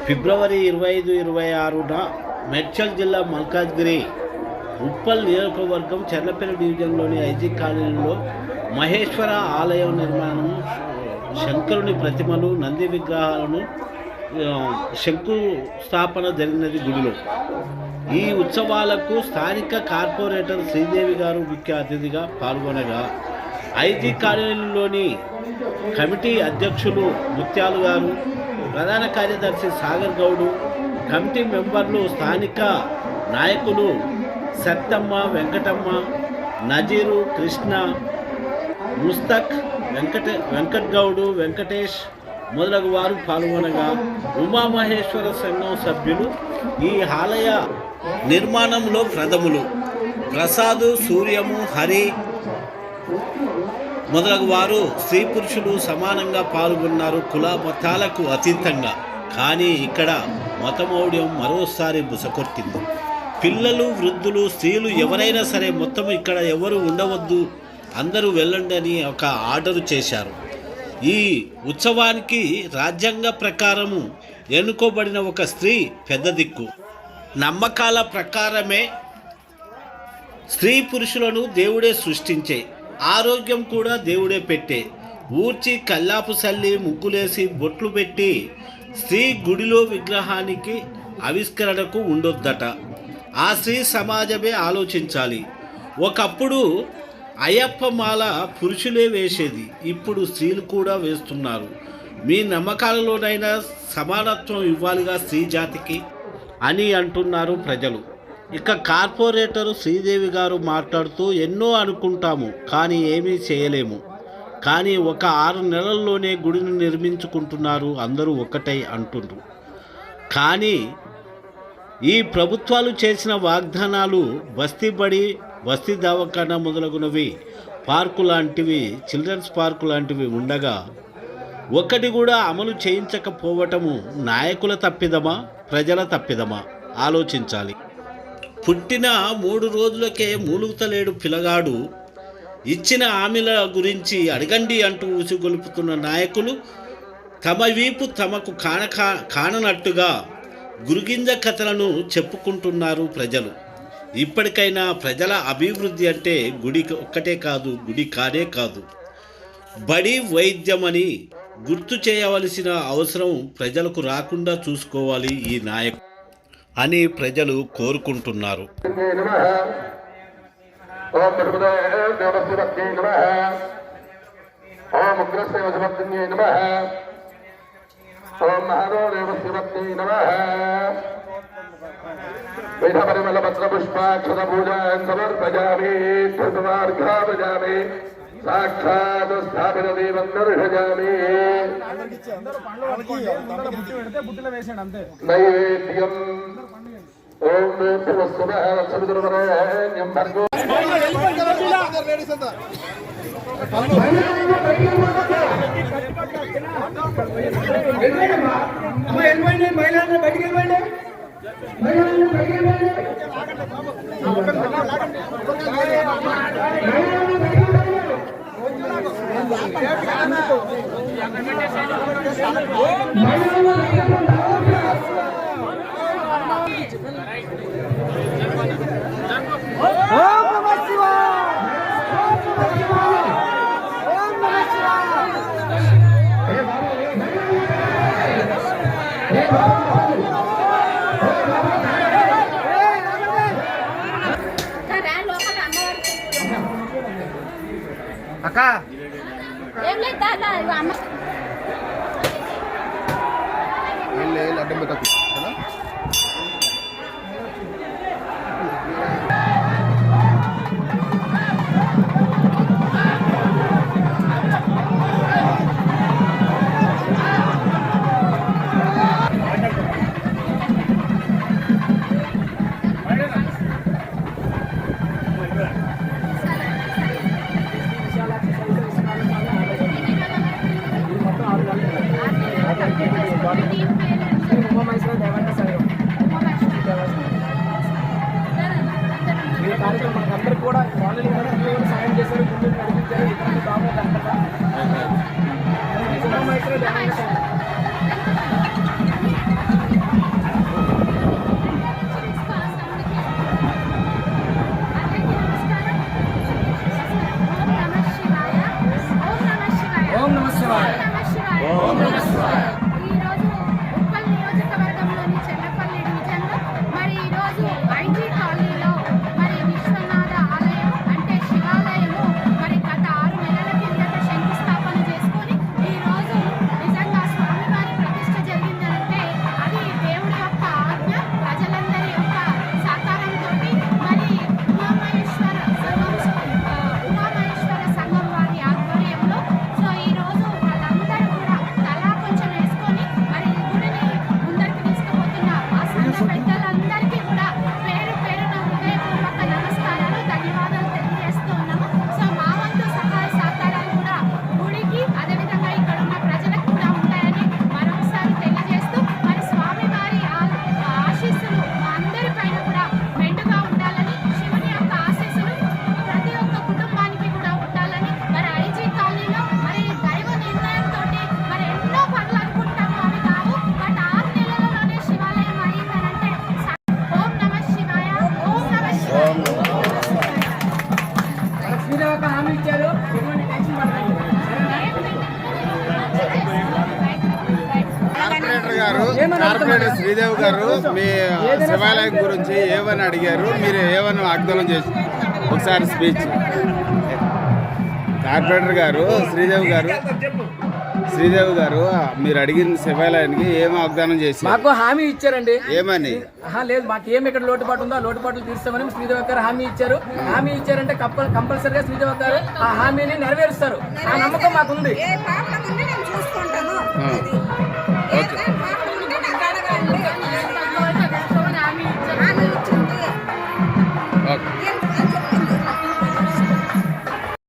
ఫిబ్రవరి 25-26న మేడ్చల్ జిల్లా మల్కాజ్గిరి ఉప్పల్ నియోజకవర్గం చెర్లపల్లి డివిజన్లోని ఐజీ కాలనీలో మహేశ్వర ఆలయం నిర్మాణం, శంకరుని ప్రతిమలు, నంది విగ్రహాలను శంకుస్థాపన జరిగినది గుడిలో. ఈ ఉత్సవాలకు స్థానిక కార్పొరేటర్ శ్రీదేవి గారు ముఖ్య అతిథిగా పాల్గొనగా, ఐజీ కాలనీలోని కమిటీ అధ్యక్షులు ముత్యాలు గారు, ప్రధాన కార్యదర్శి సాగర్ గౌడు, కమిటీ మెంబర్లు, స్థానిక నాయకులు సత్తమ్మ, వెంకటమ్మ, నజీరు, కృష్ణ, ముస్తక్, వెంకట్ గౌడు, వెంకటేష్ మొదలగు వారు పాల్గొనగా, ఉమామహేశ్వర సంఘం సభ్యులు ఈ ఆలయ నిర్మాణంలో ప్రథములు. ప్రసాదు, సూర్యము, హరి మొదలగు వారు స్త్రీ పురుషులు సమానంగా పాల్గొన్నారు, కుల మతాలకు అతీతంగా. కానీ ఇక్కడ మతమౌఢ్యం మరోసారి బుసకొట్టింది. పిల్లలు, వృద్ధులు, స్త్రీలు ఎవరైనా సరే మొత్తం ఇక్కడ ఎవరు ఉండవద్దు, అందరూ వెళ్ళండి అని ఒక ఆర్డరు చేశారు. ఈ ఉత్సవానికి రాజ్యాంగ ప్రకారము ఎన్నుకోబడిన ఒక స్త్రీ పెద్ద దిక్కు. నమ్మకాల ప్రకారమే స్త్రీ పురుషులను దేవుడే సృష్టించే, ఆరోగ్యం కూడా దేవుడే పెట్టే. ఊర్చి కల్లాపు సల్లి ముగ్గులేసి బొట్లు పెట్టి స్త్రీ గుడిలో విగ్రహానికి ఆవిష్కరణకు ఉండొద్దట. ఆ స్త్రీ సమాజమే ఆలోచించాలి. ఒకప్పుడు అయ్యప్ప మాల పురుషులే వేసేది, ఇప్పుడు స్త్రీలు కూడా వేస్తున్నారు. మీ నమ్మకాలలోనైనా సమానత్వం ఇవ్వాలిగా స్త్రీ జాతికి అని అంటున్నారు ప్రజలు. ఇక కార్పొరేటరు శ్రీదేవి గారు మాట్లాడుతూ, ఎన్నో అనుకుంటాము కానీ ఏమీ చేయలేము, కానీ ఒక 6 నెలల్లోనే గుడిని నిర్మించుకుంటున్నారు, అందరూ ఒకటై అంటున్నారు. కానీ ఈ ప్రభుత్వాలు చేసిన వాగ్దానాలు బస్తీ బడి, బస్తీ దవాఖానా మొదలగునవి, పార్కు లాంటివి, చిల్డ్రన్స్ పార్కు లాంటివి ఉండగా ఒకటి కూడా అమలు చేయించకపోవటము నాయకుల తప్పిదమా, ప్రజల తప్పిదమా ఆలోచించాలి. పుట్టిన 3 రోజులకే మూలుగుతలేడు పిల్లగాడు, ఇచ్చిన హామీల గురించి అడగండి అంటూ ఉసిగొలుపుతున్న నాయకులు తమ వీపు తమకు కాననట్టుగా గురుగింజ కథలను చెప్పుకుంటున్నారు ప్రజలు. ఇప్పటికైనా ప్రజల అభివృద్ధి అంటే గుడి ఒక్కటే కాదు, గుడి కానే కాదు, బడి వైద్యమని గుర్తు చేయవలసిన అవసరం ప్రజలకు రాకుండా చూసుకోవాలి ఈ నాయకులు అని ప్రజలు కోరుకుంటున్నారు. సాక్షాత్ స్థాపిత దేవం దర్శయామి. నైవేద్యం ఓం శివస్వరేణ్యం భర్గో. అక్క ఏం లేదు అడ్డం పెట్టకు. కార్యక్రమం అందరికీ కూడా కార్పొరేటర్ శ్రీదేవి గారు మీ శివాలయం గురించి ఏమని అడిగారు, మీరు ఏమని వాగ్దానం చేసి ఒకసారి స్పీచ్. కార్పొరేటర్ గారు శ్రీదేవి గారు మీరు అడిగిన శివాలయానికి ఏం వాగ్దానం చేసి మాకు హామీ ఇచ్చారండి. ఏమని? లేదు, మాకు ఏమి ఇక్కడ లోటుపాటు ఉందో ఆ లోటుపాట్లు తీర్చామని శ్రీదేవి గారు హామీ ఇచ్చారు. హామీ ఇచ్చారంటే కంపల్సరిగా శ్రీదేవి గారు ఆ హామీని నెరవేరుస్తారు. ఆ నమ్మకం మాకుంది.